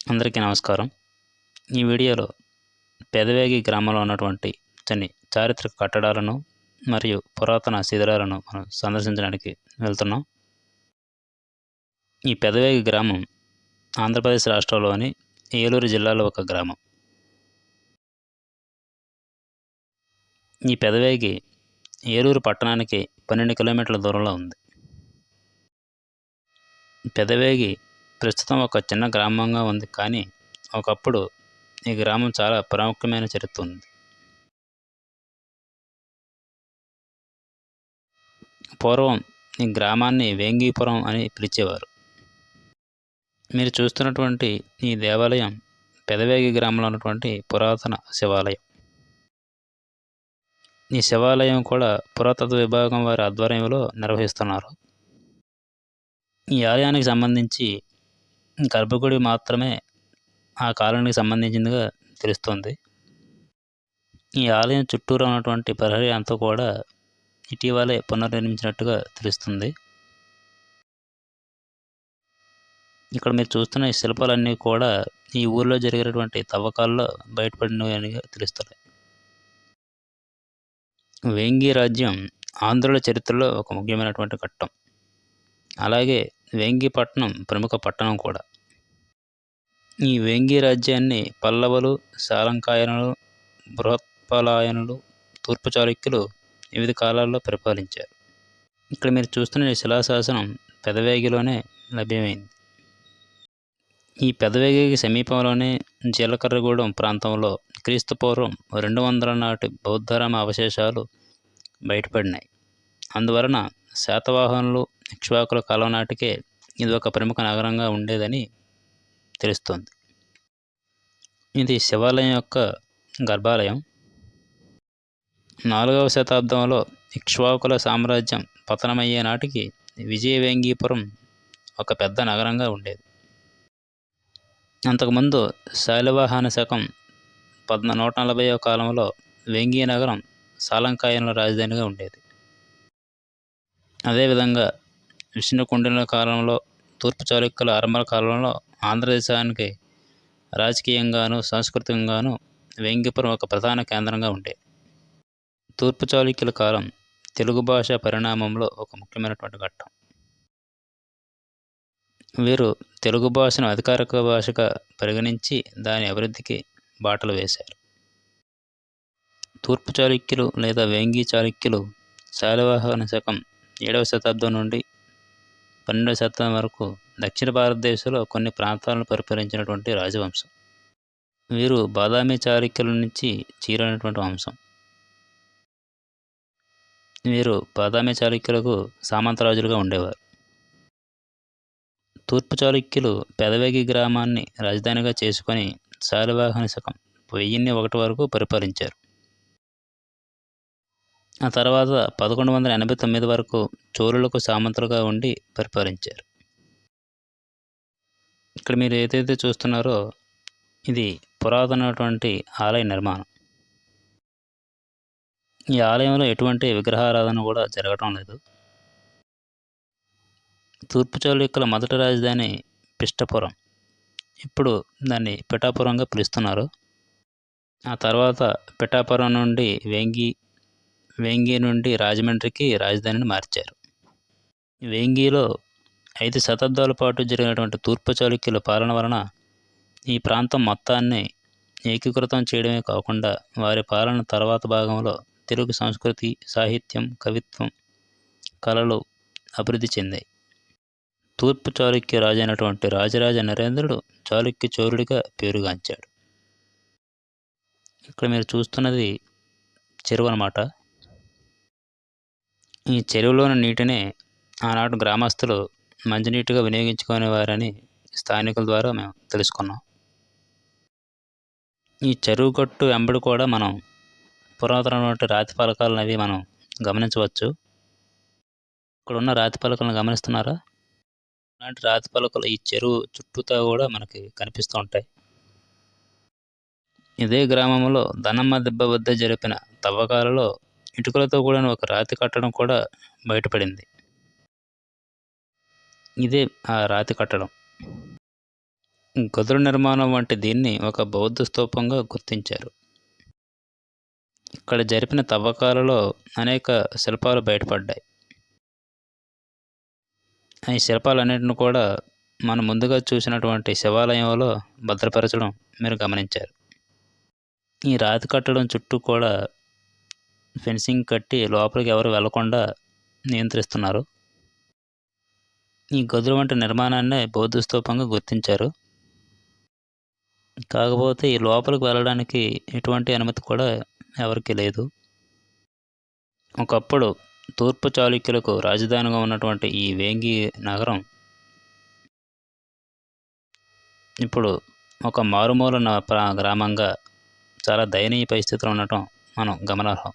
అందరికీ నమస్కారం. ఈ వీడియోలో పెదవేగి గ్రామంలో ఉన్నటువంటి కొన్ని చారిత్రక కట్టడాలను మరియు పురాతన శిథిలాలను మనం సందర్శించడానికి వెళ్తున్నాం. ఈ పెదవేగి గ్రామం ఆంధ్రప్రదేశ్ రాష్ట్రంలోని ఏలూరు జిల్లాలో ఒక గ్రామం. ఈ పెదవేగి ఏలూరు పట్టణానికి 12 కిలోమీటర్ల దూరంలో ఉంది. పెదవేగి ప్రస్తుతం ఒక చిన్న గ్రామంగా ఉంది, కానీ ఒకప్పుడు ఈ గ్రామం చాలా ప్రాముఖ్యమైన చరిత్ర ఉంది. పూర్వం ఈ గ్రామాన్ని వేంగీపురం అని పిలిచేవారు. మీరు చూస్తున్నటువంటి ఈ దేవాలయం పెదవేగి గ్రామంలో ఉన్నటువంటి పురాతన శివాలయం. ఈ శివాలయం కూడా పురాతత్వ విభాగం వారి ఆధ్వర్యంలో నిర్వహిస్తున్నారు. ఈ ఆలయానికి సంబంధించి గర్భగుడి మాత్రమే ఆ కాలానికి సంబంధించిందిగా తెలుస్తుంది. ఈ ఆలయం చుట్టూరా ఉన్నటువంటి ప్రహరీ అంతా కూడా ఇటీవలే పునర్నిర్మించినట్టుగా తెలుస్తుంది. ఇక్కడ మీరు చూస్తున్న ఈ శిల్పాలన్నీ కూడా ఈ ఊరిలో జరిగినటువంటి తవ్వకాల్లో బయటపడినవి తెలుస్తున్నాయి. వేంగి రాజ్యం ఆంధ్రుల చరిత్రలో ఒక ముఖ్యమైనటువంటి ఘట్టం. అలాగే వేంగి పట్టణం ప్రముఖ పట్టణం కూడా. ఈ వేంగి రాజ్యాన్ని పల్లవులు, సాలంకాయనులు, బృహత్పలాయనులు, తూర్పు చాళుక్యులు వివిధ కాలాల్లో పరిపాలించారు. ఇక్కడ మీరు చూస్తున్న ఈ శిలాశాసనం పెదవేగిలోనే లభ్యమైంది. ఈ పెదవేగికి సమీపంలోనే జీలకర్రగూడెం ప్రాంతంలో క్రీస్తుపూర్వం 200 నాటి బౌద్ధరామ అవశేషాలు బయటపడినాయి. అందువలన శాతవాహనులు, ఇక్ష్వాకుల కాలం నాటికే ఇది ఒక ప్రముఖ నగరంగా ఉండేదని తెలుస్తోంది. ఇది శివాలయం యొక్క గర్భాలయం. 4వ శతాబ్దంలో ఇక్ష్వాకుల సామ్రాజ్యం పతనమయ్యే నాటికి విజయవేంగీపురం ఒక పెద్ద నగరంగా ఉండేది. అంతకుముందు శాలివాహన శకం 140వ కాలంలో వేంగి నగరం సాలంకాయనుల రాజధానిగా ఉండేది. అదేవిధంగా విష్ణుకుండినుల కాలంలో, తూర్పు చాళుక్యుల ఆరంభ కాలంలో ఆంధ్రదేశానికి రాజకీయంగాను, సాంస్కృతికంగాను వేంగిపురం ఒక ప్రధాన కేంద్రంగా ఉండేది. తూర్పు చాళుక్యుల కాలం తెలుగు భాష పరిణామంలో ఒక ముఖ్యమైనటువంటి ఘట్టం. వీరు తెలుగు భాషను అధికారిక భాషగా పరిగణించి దాని అభివృద్ధికి బాటలు వేశారు. తూర్పు చాళుక్యులు లేదా వేంగి చాళుక్యులు శాలివాహన శకం 7వ శతాబ్దం నుండి 12వ శతాబ్దం వరకు దక్షిణ భారతదేశంలో కొన్ని ప్రాంతాలను పరిపాలించినటువంటి రాజవంశం. వీరు బాదామి చాళుక్యుల నుంచి చీరినటువంటి వంశం. వీరు బాదామి చాళుక్యులకు సామంతరాజులుగా ఉండేవారు. తూర్పు చాళుక్యులు పెదవేగి గ్రామాన్ని రాజధానిగా చేసుకొని శాలివాహన శకం 1001 వరకు పరిపాలించారు. ఆ తర్వాత 1189 వరకు చోళులకు సామంతులుగా ఉండి పరిపాలించారు. ఇక్కడ మీరు ఏదైతే చూస్తున్నారో ఇది పురాతనమైనటువంటి ఆలయ నిర్మాణం. ఈ ఆలయంలో ఎటువంటి విగ్రహారాధన కూడా జరగటం లేదు. తూర్పు చాళుక్యుల మొదటి రాజధాని పిష్టపురం. ఇప్పుడు దాన్ని పిఠాపురంగా పిలుస్తున్నారు. ఆ తర్వాత పిఠాపురం నుండి వేంగి నుండి రాజమండ్రికి రాజధానిని మార్చారు. వేంగిలో 5 శతాబ్దాల పాటు జరిగినటువంటి తూర్పు చాళుక్యుల పాలన వలన ఈ ప్రాంతం మొత్తాన్ని ఏకీకృతం చేయడమే కాకుండా వారి పాలన తర్వాత భాగంలో తెలుగు సంస్కృతి, సాహిత్యం, కవిత్వం, కళలు అభివృద్ధి చెందాయి. తూర్పు చాళుక్య రాజు అయినటువంటి రాజరాజ నరేంద్రుడు చాళుక్య చోరుడిగా పేరుగాంచాడు. ఇక్కడ మీరు చూస్తున్నది చెరువు అన్నమాట. ఈ చెరువులోని నీటినే ఆనాడు గ్రామస్తులు మంచినీటిగా వినియోగించుకునేవారని స్థానికుల ద్వారా మేము తెలుసుకున్నాం. ఈ చెరువు గట్టు వెంబడి కూడా మనం పురాతనమైనటువంటి రాతి పలకాలను అవి మనం గమనించవచ్చు. ఇక్కడ ఉన్న రాతి పలకలను గమనిస్తున్నారా? అలాంటి రాతి పలకలు ఈ చెరువు చుట్టూతా కూడా మనకి కనిపిస్తూ ఉంటాయి. ఇదే గ్రామంలో దనమ్మ దెబ్బ వద్ద జరిపిన తవ్వకాలలో ఇటుకలతో కూడిన ఒక రాతి కట్టడం కూడా బయటపడింది. ఇదే ఆ రాతి కట్టడం. గదుల నిర్మాణం వంటి దీన్ని ఒక బౌద్ధ స్తూపంగా గుర్తించారు. ఇక్కడ జరిపిన తవ్వకాలలో అనేక శిల్పాలు బయటపడ్డాయి. ఈ శిల్పాలన్నిటిని కూడా మనం ముందుగా చూసినటువంటి శివాలయంలో భద్రపరచడం మీరు గమనించారు. ఈ రాతి కట్టడం చుట్టూ కూడా ఫెన్సింగ్ కట్టి లోపలికి ఎవరు వెళ్లకుండా నియంత్రిస్తున్నారు. ఈ గదుల వంటి నిర్మాణాన్నే బౌద్ధ స్తూపంగా గుర్తించారు. కాకపోతే ఈ లోపలికి వెళ్ళడానికి ఎటువంటి అనుమతి కూడా ఎవరికీ లేదు. ఒకప్పుడు తూర్పు చాళుక్యులకు రాజధానిగా ఉన్నటువంటి ఈ వేంగి నగరం ఇప్పుడు ఒక మారుమూల గ్రామంగా చాలా దయనీయ పరిస్థితిలో ఉండటం మనం గమనార్హం.